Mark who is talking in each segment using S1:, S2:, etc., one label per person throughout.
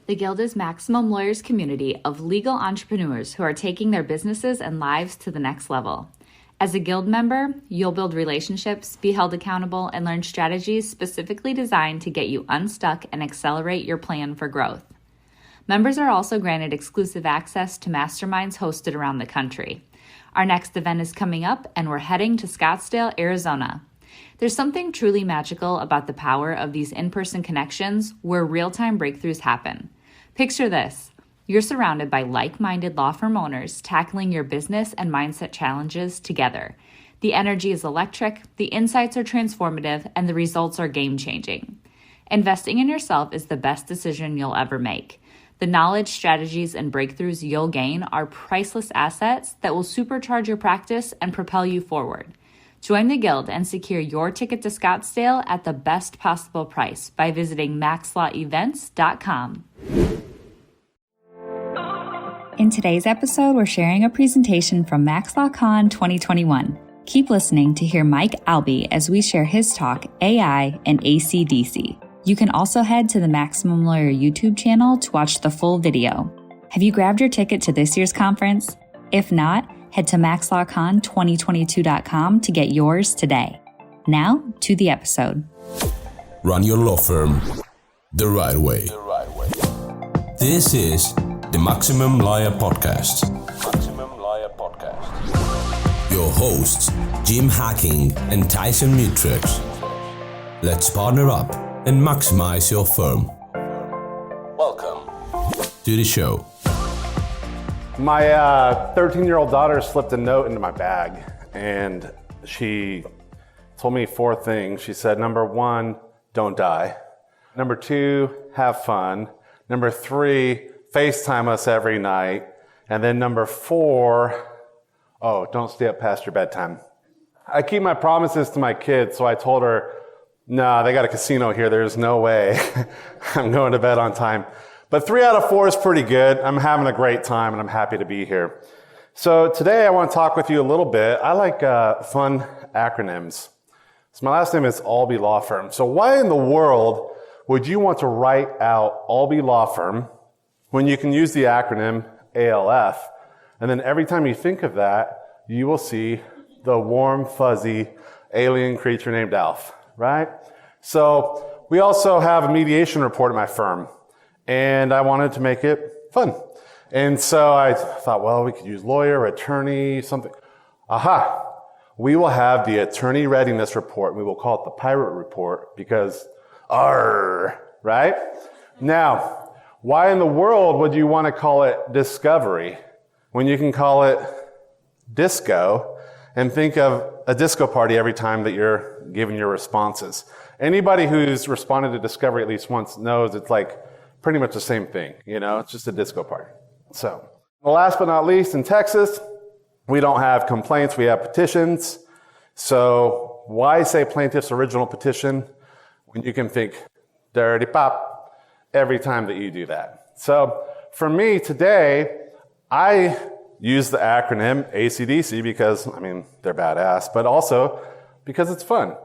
S1: The Guild is Maximum Lawyers' community of legal entrepreneurs who are taking their businesses and lives to the next level. As a Guild member, you'll build relationships, be held accountable, and learn strategies specifically designed to get you unstuck and accelerate your plan for growth. Members are also granted exclusive access to masterminds hosted around the country. Our next event is coming up, and we're heading to Scottsdale, Arizona. There's something truly magical about the power of these in-person connections where real-time breakthroughs happen. Picture this. You're surrounded by like-minded law firm owners tackling your business and mindset challenges together. The energy is electric, the insights are transformative, and the results are game-changing. Investing in yourself is the best decision you'll ever make. The knowledge, strategies, and breakthroughs you'll gain are priceless assets that will supercharge your practice and propel you forward. Join the Guild and secure your ticket to Scottsdale at the best possible price by visiting maxlawevents.com. In today's episode, we're sharing a presentation from MaxLawCon 2021. Keep listening to hear Mike Allbee as we share his talk, AI and ACDC. You can also head to the Maximum Lawyer YouTube channel to watch the full video. Have you grabbed your ticket to this year's conference? If not, head to maxlawcon2022.com to get yours today. Now, to the episode.
S2: Run your law firm the right way. This is the Maximum Lawyer Podcast. Your hosts, Jim Hacking and Tyson Mutrux. Let's partner up and maximize your firm. Welcome to the show.
S3: My 13-year-old daughter slipped a note into my bag, and she told me 4 things. She said, number 1, don't die. Number 2, have fun. Number 3, FaceTime us every night. And then number 4, don't stay up past your bedtime. I keep my promises to my kids, so I told her, no, they got a casino here. There's no way I'm going to bed on time. But 3 out of 4 is pretty good. I'm having a great time, and I'm happy to be here. So today I want to talk with you a little bit. I like fun acronyms. So my last name is Allbee Law Firm. So why in the world would you want to write out Allbee Law Firm when you can use the acronym ALF? And then every time you think of that, you will see the warm, fuzzy alien creature named Alf, right? So we also have a mediation report at my firm, and I wanted to make it fun. And so I thought, well, we could use lawyer, attorney, something. Aha! We will have the attorney readiness report. We will call it the pirate report because arr, right? Now, why in the world would you want to call it discovery when you can call it disco and think of a disco party every time that you're giving your responses? Anybody who's responded to discovery at least once knows it's like pretty much the same thing. It's just a disco party. So, last but not least, in Texas, we don't have complaints, we have petitions. So why say plaintiff's original petition when you can think dirty pop every time that you do that? So for me today, I use the acronym ACDC because, they're badass, but also because it's fun.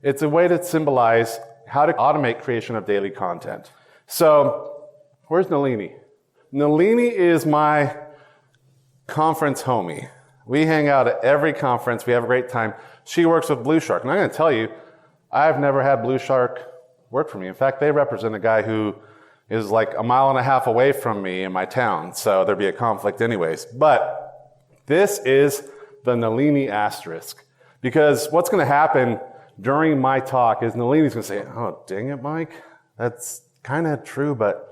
S3: It's a way to symbolize how to automate creation of daily content. So where's Nalini? Nalini is my conference homie. We hang out at every conference. We have a great time. She works with Blue Shark. And I'm going to tell you, I've never had Blue Shark work for me. In fact, they represent a guy who is like a mile and a half away from me in my town. So there'd be a conflict anyways. But this is the Nalini asterisk. Because what's going to happen during my talk is Nalini's going to say, oh, dang it, Mike. That's kind of true, but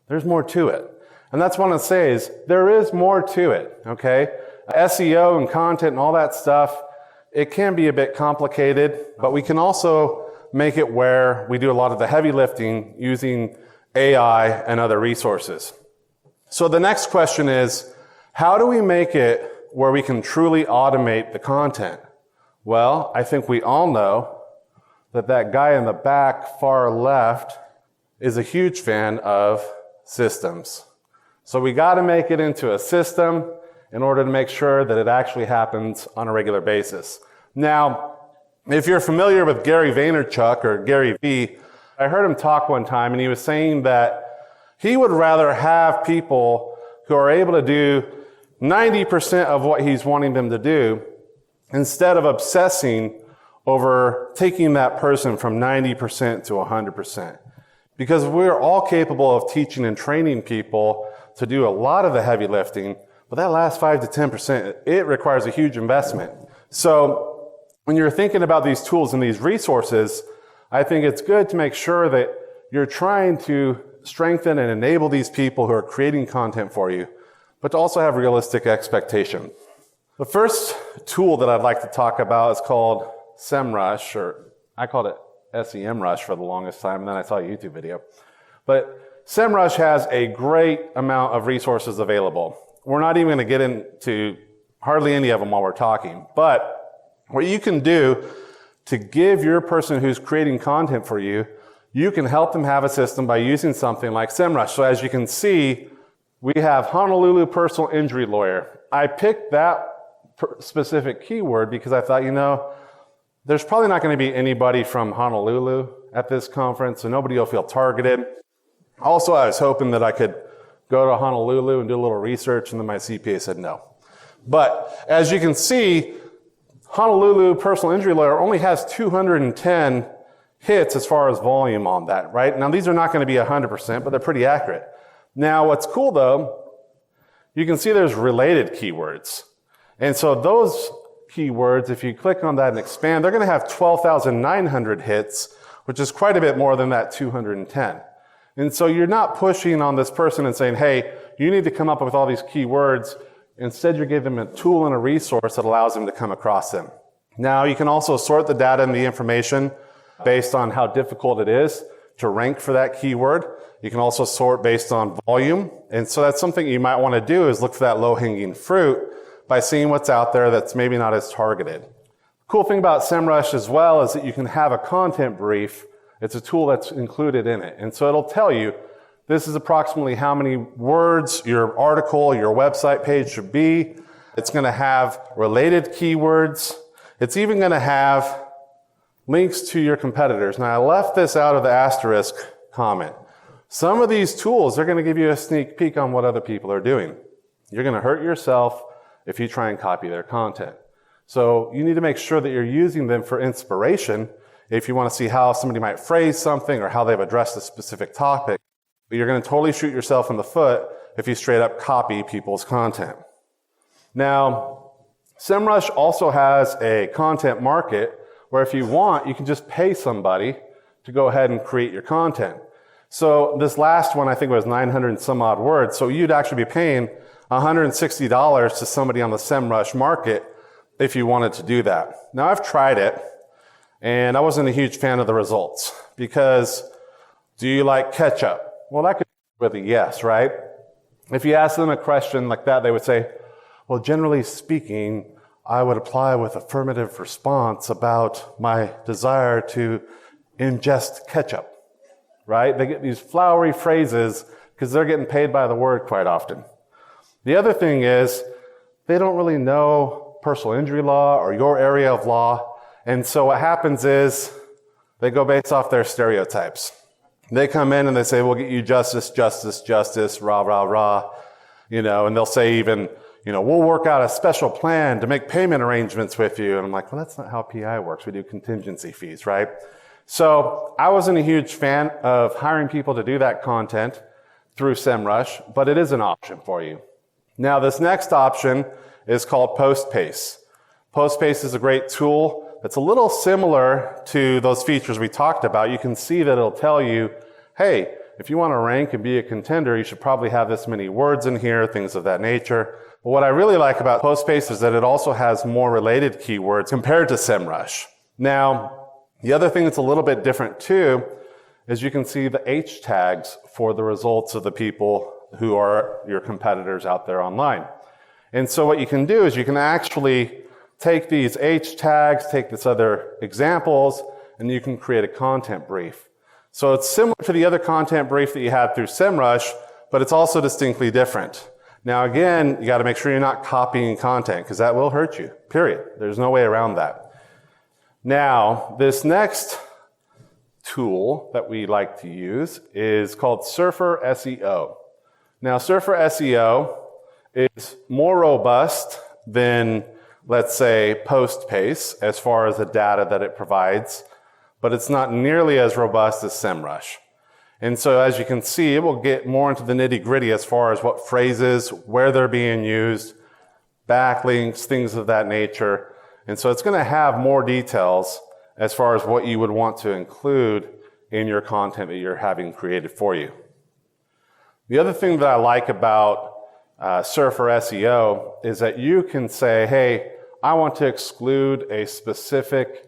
S3: there's more to it. And that's what I want to say is there is more to it, okay? SEO and content and all that stuff, it can be a bit complicated, but we can also make it where we do a lot of the heavy lifting using AI and other resources. So the next question is, how do we make it where we can truly automate the content? Well, I think we all know that guy in the back far left is a huge fan of systems. So we got to make it into a system in order to make sure that it actually happens on a regular basis. Now, if you're familiar with Gary Vaynerchuk or Gary V, I heard him talk one time and he was saying that He would rather have people who are able to do 90% of what he's wanting them to do instead of obsessing over taking that person from 90% to 100%. Because we're all capable of teaching and training people to do a lot of the heavy lifting, but that last 5 to 10%, it requires a huge investment. So when you're thinking about these tools and these resources, I think it's good to make sure that you're trying to strengthen and enable these people who are creating content for you, but to also have realistic expectation. The first tool that I'd like to talk about is called Semrush, or I called it SEMrush for the longest time, and then I saw a YouTube video. But Semrush has a great amount of resources available. We're not even going to get into hardly any of them while we're talking. But what you can do to give your person who's creating content for you, you can help them have a system by using something like Semrush. So as you can see, we have Honolulu personal injury lawyer. I picked that specific keyword because I thought, there's probably not going to be anybody from Honolulu at this conference, so nobody will feel targeted. Also, I was hoping that I could go to Honolulu and do a little research, and then my CPA said no. But as you can see, Honolulu personal injury lawyer only has 210 hits as far as volume on that, right? Now, these are not going to be 100%, but they're pretty accurate. Now, what's cool, though, you can see there's related keywords. And so those keywords, if you click on that and expand, they're going to have 12,900 hits, which is quite a bit more than that 210. And so you're not pushing on this person and saying, hey, you need to come up with all these keywords. Instead, you're giving them a tool and a resource that allows them to come across them. Now, you can also sort the data and the information based on how difficult it is to rank for that keyword. You can also sort based on volume. And so that's something you might want to do, is look for that low-hanging fruit by seeing what's out there that's maybe not as targeted. Cool thing about Semrush as well is that you can have a content brief. It's a tool that's included in it. And so it'll tell you, this is approximately how many words your article, your website page should be. It's going to have related keywords. It's even going to have links to your competitors. Now, I left this out of the asterisk comment. Some of these tools, they're going to give you a sneak peek on what other people are doing. You're going to hurt yourself if you try and copy their content. So you need to make sure that you're using them for inspiration if you want to see how somebody might phrase something or how they've addressed a specific topic. But you're going to totally shoot yourself in the foot if you straight up copy people's content. Now, Semrush also has a content market where if you want, you can just pay somebody to go ahead and create your content. So this last one, I think, was 900 and some odd words. So you'd actually be paying $160 to somebody on the Semrush market if you wanted to do that. Now, I've tried it, and I wasn't a huge fan of the results because do you like ketchup? Well, that could be with a yes, right? If you ask them a question like that, they would say, well, generally speaking, I would apply with affirmative response about my desire to ingest ketchup, right? They get these flowery phrases because they're getting paid by the word quite often. The other thing is they don't really know personal injury law or your area of law. And so what happens is they go based off their stereotypes. They come in and they say, we'll get you justice, justice, justice, rah, rah, rah, and they'll say even, we'll work out a special plan to make payment arrangements with you. And I'm like, well, that's not how PI works. We do contingency fees, right? So I wasn't a huge fan of hiring people to do that content through Semrush, but it is an option for you. Now, this next option is called Postpace. Postpace is a great tool. It's a little similar to those features we talked about. You can see that it'll tell you, hey, if you want to rank and be a contender, you should probably have this many words in here, things of that nature. But what I really like about Postpace is that it also has more related keywords compared to Semrush. Now, the other thing that's a little bit different too is you can see the H tags for the results of the people who are your competitors out there online. And so what you can do is you can actually take these H tags, take this other examples, and you can create a content brief. So it's similar to the other content brief that you had through Semrush, but it's also distinctly different. Now again, you got to make sure you're not copying content because that will hurt you, period. There's no way around that. Now, this next tool that we like to use is called Surfer SEO. Now, Surfer SEO is more robust than, let's say, Postpace as far as the data that it provides, but it's not nearly as robust as Semrush. And so as you can see, it will get more into the nitty-gritty as far as what phrases, where they're being used, backlinks, things of that nature. And so it's going to have more details as far as what you would want to include in your content that you're having created for you. The other thing that I like about Surfer SEO is that you can say, hey, I want to exclude a specific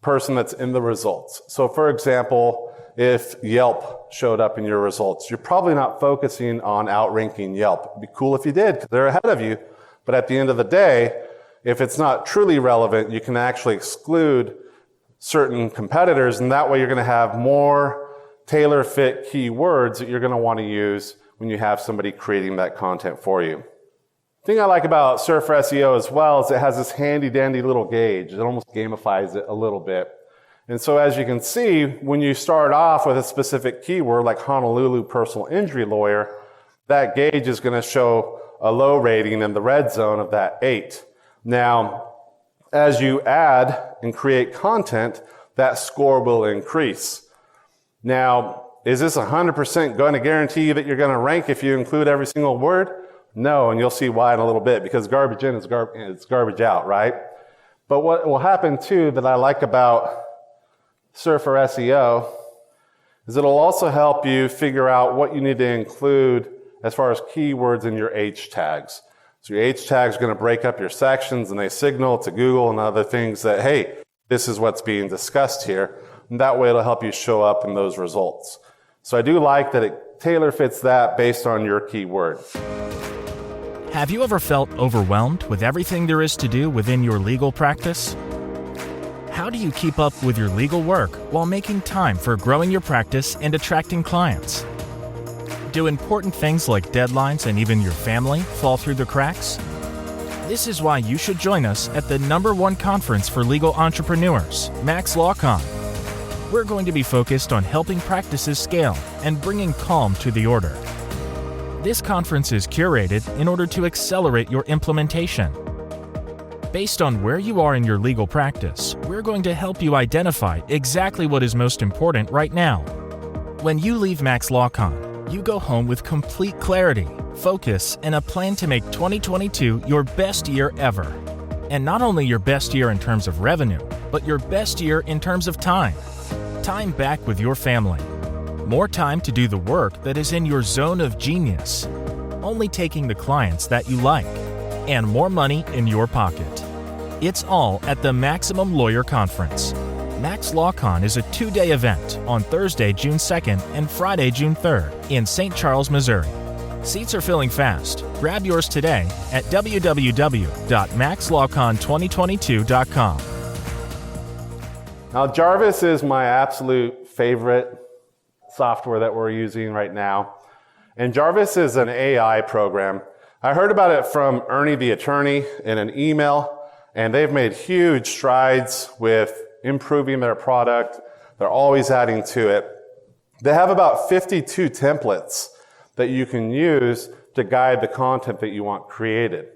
S3: person that's in the results. So for example, if Yelp showed up in your results, you're probably not focusing on outranking Yelp. It'd be cool if you did, because they're ahead of you. But at the end of the day, if it's not truly relevant, you can actually exclude certain competitors, and that way you're going to have more tailor-fit keywords that you're going to want to use when you have somebody creating that content for you. The thing I like about Surfer SEO as well is it has this handy-dandy little gauge. It almost gamifies it a little bit. And so as you can see, when you start off with a specific keyword like Honolulu personal injury lawyer, that gauge is going to show a low rating in the red zone of that 8. Now, as you add and create content, that score will increase. Now, is this 100% going to guarantee you that you're going to rank if you include every single word? No, and you'll see why in a little bit, because garbage in is garbage out, right? But what will happen too that I like about Surfer SEO is it'll also help you figure out what you need to include as far as keywords in your H tags. So your H tags are going to break up your sections, and they signal to Google and other things that, hey, this is what's being discussed here. And that way it'll help you show up in those results. So I do like that it tailor fits that based on your keyword.
S4: Have you ever felt overwhelmed with everything there is to do within your legal practice? How do you keep up with your legal work while making time for growing your practice and attracting clients? Do important things like deadlines and even your family fall through the cracks? This is why you should join us at the #1 conference for legal entrepreneurs, Max LawCon. We're going to be focused on helping practices scale and bringing calm to the order. This conference is curated in order to accelerate your implementation. Based on where you are in your legal practice, we're going to help you identify exactly what is most important right now. When you leave Max LawCon, you go home with complete clarity, focus, and a plan to make 2022 your best year ever. And not only your best year in terms of revenue, but your best year in terms of time. Time back with your family. More time to do the work that is in your zone of genius. Only taking the clients that you like. And more money in your pocket. It's all at the Maximum Lawyer Conference. Max LawCon is a 2-day event on Thursday, June 2nd and Friday, June 3rd in St. Charles, Missouri. Seats are filling fast. Grab yours today at www.maxlawcon2022.com.
S3: Now, Jarvis is my absolute favorite software that we're using right now. And Jarvis is an AI program. I heard about it from Ernie the attorney in an email, and they've made huge strides with improving their product. They're always adding to it. They have about 52 templates that you can use to guide the content that you want created.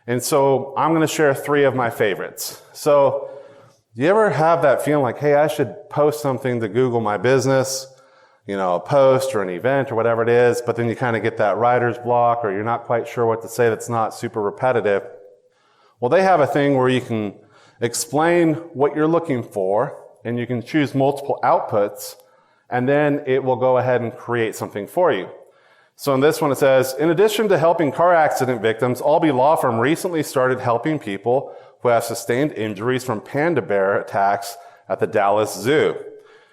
S3: And so I'm going to share 3 of my favorites. So do you ever have that feeling like, hey, I should post something to Google my business, a post or an event or whatever it is, but then you kind of get that writer's block or you're not quite sure what to say that's not super repetitive? Well, they have a thing where you can explain what you're looking for, and you can choose multiple outputs, and then it will go ahead and create something for you. So in this one it says, in addition to helping car accident victims, Allbee Law Firm recently started helping people who have sustained injuries from panda bear attacks at the Dallas Zoo.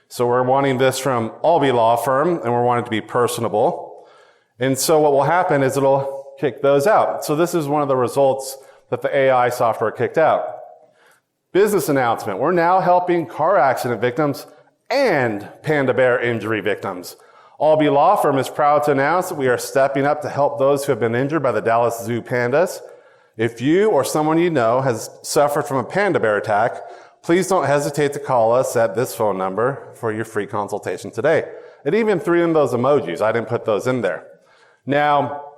S3: So we're wanting this from Allbee Law Firm, and we're wanting to be personable. And so what will happen is it'll kick those out. So this is one of the results that the AI software kicked out. Business announcement. We're now helping car accident victims and panda bear injury victims. Allbee Law Firm is proud to announce that we are stepping up to help those who have been injured by the Dallas Zoo pandas. If you or someone you know has suffered from a panda bear attack, please don't hesitate to call us at this phone number for your free consultation today. It even threw in those emojis. I didn't put those in there. Now,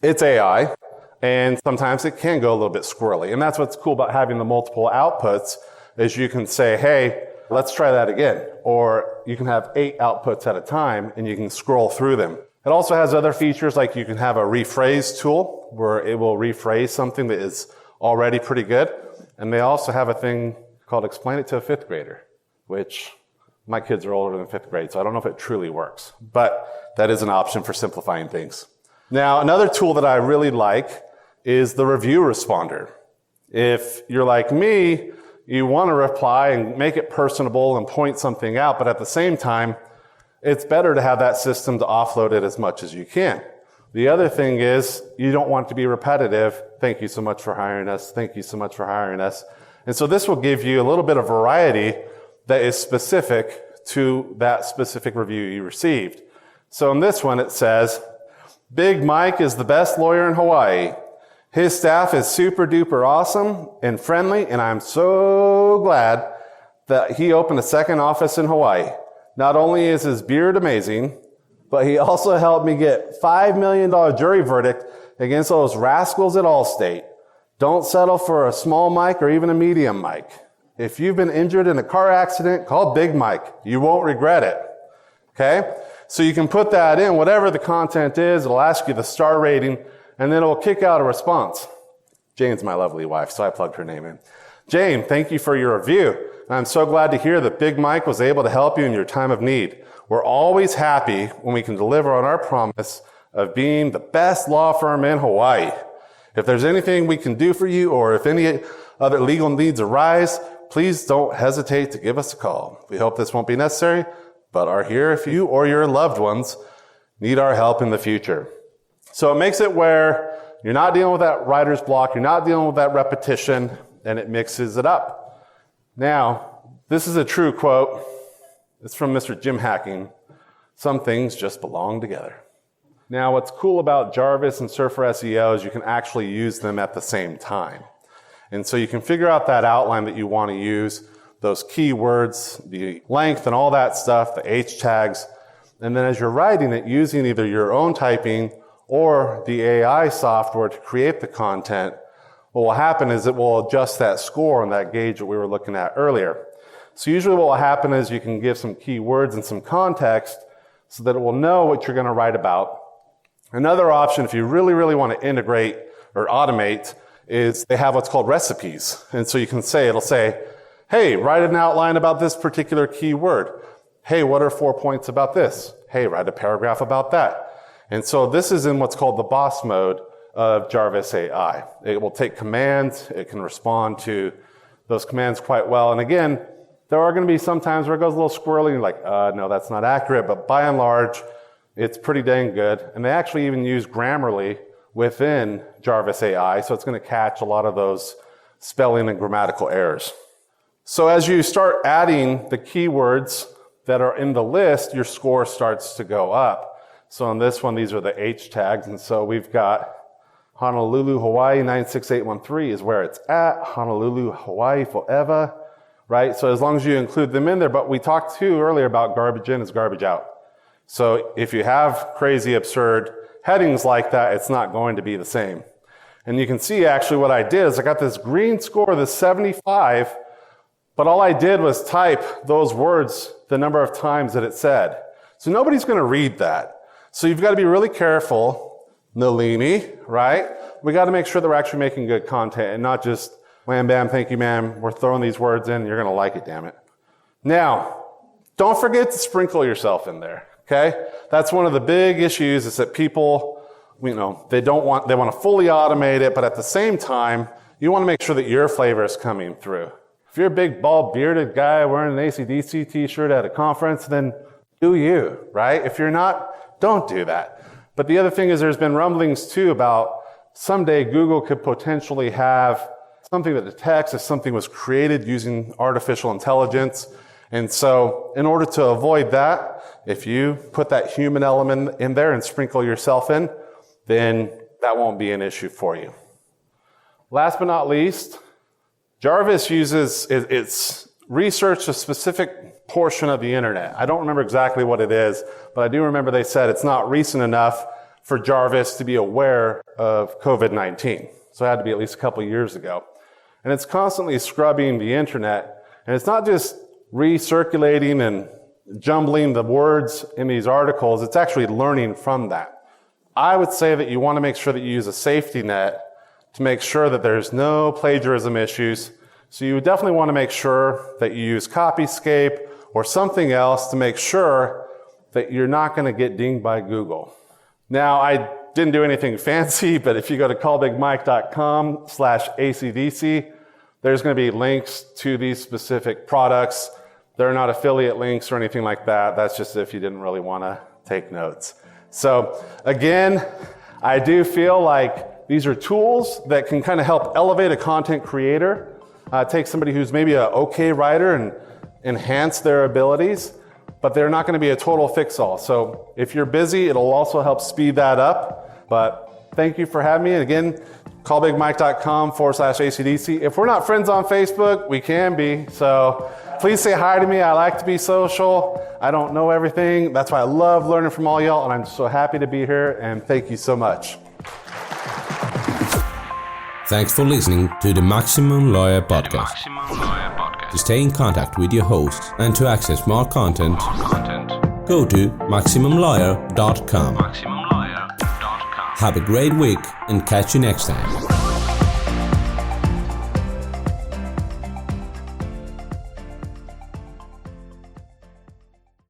S3: it's AI, and sometimes it can go a little bit squirrely. And that's what's cool about having the multiple outputs, is you can say, hey, let's try that again. Or you can have 8 outputs at a time, and you can scroll through them. It also has other features, like you can have a rephrase tool, where it will rephrase something that is already pretty good. And they also have a thing called Explain It to a 5th grader, which my kids are older than 5th grade, so I don't know if it truly works. But that is an option for simplifying things. Now, another tool that I really like is the review responder. If you're like me, you want to reply and make it personable and point something out, but at the same time, it's better to have that system to offload it as much as you can. The other thing is, you don't want it to be repetitive. Thank you so much for hiring us. Thank you so much for hiring us. And so this will give you a little bit of variety that is specific to that specific review you received. So in this one, it says, Big Mike is the best lawyer in Hawaii. His staff is super duper awesome and friendly, and I'm so glad that he opened a second office in Hawaii. Not only is his beard amazing, but he also helped me get $5 million jury verdict against those rascals at Allstate. Don't settle for a small mic or even a medium mic. If you've been injured in a car accident, call Big Mike. You won't regret it. Okay? So you can put that in, whatever the content is, it'll ask you the star rating, and then it'll kick out a response. Jane's my lovely wife, so I plugged her name in. Jane, thank you for your review. I'm so glad to hear that Big Mike was able to help you in your time of need. We're always happy when we can deliver on our promise of being the best law firm in Hawaii. If there's anything we can do for you, or if any other legal needs arise, please don't hesitate to give us a call. We hope this won't be necessary, but are here if you or your loved ones need our help in the future. So it makes it where you're not dealing with that writer's block, you're not dealing with that repetition, and it mixes it up. Now, this is a true quote. It's from Mr. Jim Hacking. Some things just belong together. Now, what's cool about Jarvis and Surfer SEO is you can actually use them at the same time. And so you can figure out that outline that you want to use, those keywords, the length and all that stuff, the H tags. And then as you're writing it, using either your own typing or the AI software to create the content, what will happen is it will adjust that score on that gauge that we were looking at earlier. So usually what will happen is you can give some keywords and some context so that it will know what you're going to write about. Another option, if you really, really want to integrate or automate, is they have what's called recipes. And so you can say, it'll say, hey, write an outline about this particular keyword. Hey, what are 4 points about this? Hey, write a paragraph about that. And so this is in what's called the boss mode of Jarvis AI. It will take commands. It can respond to those commands quite well. And again, there are going to be some times where it goes a little squirrely and like, no, that's not accurate. But by and large, it's pretty dang good. And they actually even use Grammarly within Jarvis AI. So it's going to catch a lot of those spelling and grammatical errors. So as you start adding the keywords that are in the list, your score starts to go up. So on this one, these are the H tags. And so we've got Honolulu, Hawaii, 96813 is where it's at. Honolulu, Hawaii, forever, right? So as long as you include them in there, but we talked too earlier about garbage in is garbage out. So if you have crazy, absurd headings like that, it's not going to be the same. And you can see actually what I did is I got this green score, this 75, but all I did was type those words the number of times that it said. So nobody's going to read that. So you've got to be really careful, Nalini, right? We got to make sure that we're actually making good content and not just wham, bam, thank you, ma'am. We're throwing these words in and you're going to like it, damn it. Now, don't forget to sprinkle yourself in there, okay? That's one of the big issues is that people, they want to fully automate it, but at the same time, you want to make sure that your flavor is coming through. If you're a big, bald, bearded guy wearing an ACDC t-shirt at a conference, then do you, right? If you're not, don't do that. But the other thing is there's been rumblings too about someday Google could potentially have something that detects if something was created using artificial intelligence. And so in order to avoid that, if you put that human element in there and sprinkle yourself in, then that won't be an issue for you. Last but not least, Jarvis it's researched a specific portion of the internet. I don't remember exactly what it is, but I do remember they said it's not recent enough for Jarvis to be aware of COVID-19. So it had to be at least a couple of years ago. And it's constantly scrubbing the internet. And it's not just recirculating and jumbling the words in these articles, it's actually learning from that. I would say that you want to make sure that you use a safety net to make sure that there's no plagiarism issues. So you definitely want to make sure that you use Copyscape or something else to make sure that you're not going to get dinged by Google. Now, I didn't do anything fancy, but if you go to callbigmike.com/ACDC, there's going to be links to these specific products. They're not affiliate links or anything like that. That's just if you didn't really want to take notes. So again, I do feel like these are tools that can kind of help elevate a content creator, take somebody who's maybe an okay writer and enhance their abilities, but they're not going to be a total fix-all. So if you're busy, it'll also help speed that up. But thank you for having me. And again, callbigmike.com/ACDC. If we're not friends on Facebook, we can be. So please say hi to me. I like to be social. I don't know everything. That's why I love learning from all y'all, and I'm so happy to be here, and thank you so much.
S2: Thanks for listening to the Maximum Lawyer Podcast. To stay in contact with your hosts and to access more content, go to MaximumLawyer.com. Have a great week and catch you next time.